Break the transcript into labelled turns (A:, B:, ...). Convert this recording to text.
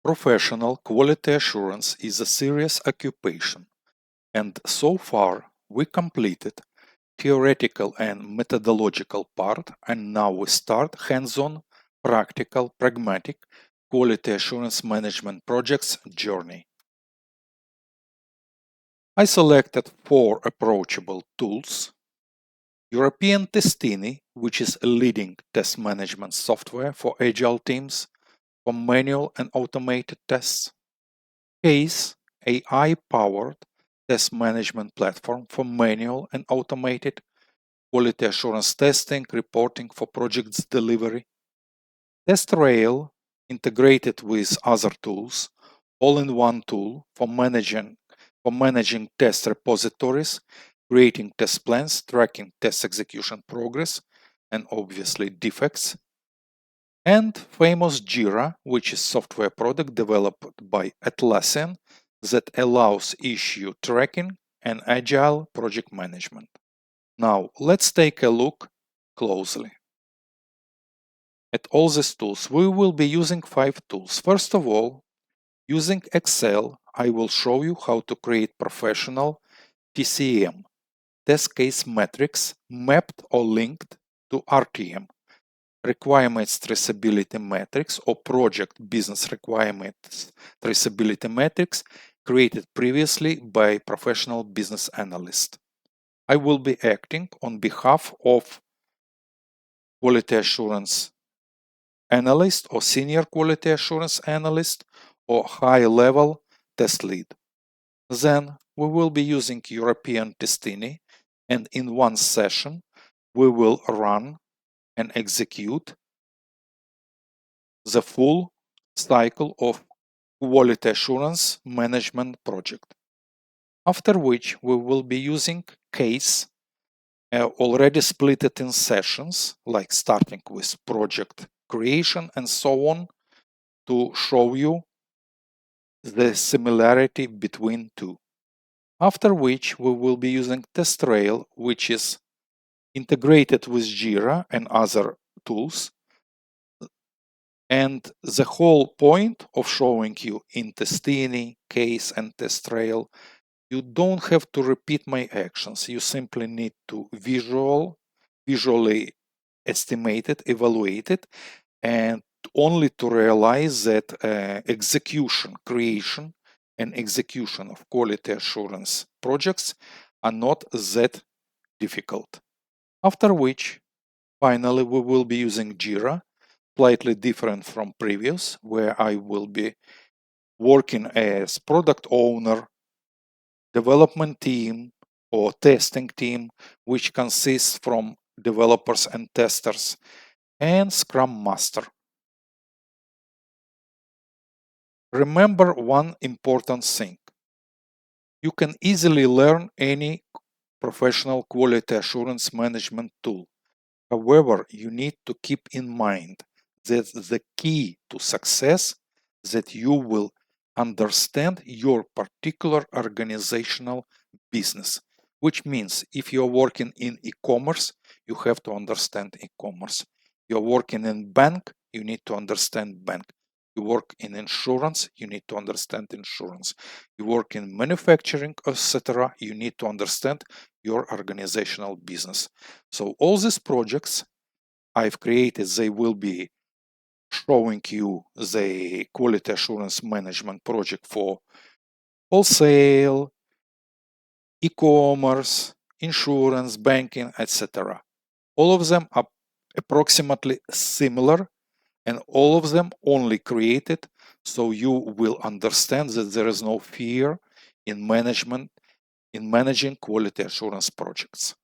A: Professional quality assurance is a serious occupation, and so far we completed theoretical and methodological part, and now we start hands-on, practical, pragmatic quality assurance management projects journey. I selected 4 approachable tools: European Testini, which is a leading test management software for agile teams, for manual and automated tests; QA060, AI-powered test management platform for manual and automated quality assurance testing, reporting for projects delivery; TestRail, integrated with other tools, all-in-one tool for managing test repositories, creating test plans, tracking test execution progress, and obviously defects; and famous Jira, which is software product developed by Atlassian that allows issue tracking and agile project management. Now let's take a look closely at all these tools. We will be using 5 tools. First of all, using Excel, I will show you how to create professional TCM, test case metrics, mapped or linked to RTM, requirements traceability matrix or project business requirements traceability matrix created previously by professional business analyst. I will be acting on behalf of quality assurance analyst or senior quality assurance analyst or high-level test lead. Then we will be using European Testini, and in one session we will run and execute the full cycle of quality assurance management project. After which we will be using case already split it in sessions, like starting with project creation and so on, to show you the similarity between two. After which we will be using TestRail, which is integrated with Jira and other tools. And the whole point of showing you in Testini, Case, and TestRail, you don't have to repeat my actions. You simply need to visually estimate it, evaluate it, and only to realize that creation and execution of quality assurance projects are not that difficult. After which, finally, we will be using Jira, slightly different from previous, where I will be working as product owner, development team, or testing team, which consists from developers and testers, and Scrum Master. Remember one important thing. You can easily learn any professional quality assurance management tool. However, you need to keep in mind that the key to success that you will understand your particular organizational business, which means if you're working in e-commerce, you have to understand e-commerce. You're working in bank, you need to understand bank. You work in insurance, you need to understand insurance. You work in manufacturing, etc. You need to understand your organizational business. So all these projects I've created, they will be showing you the quality assurance management project for wholesale, e-commerce, insurance, banking, etc. All of them are approximately similar, and all of them only created so you will understand that there is no fear in managing quality assurance projects.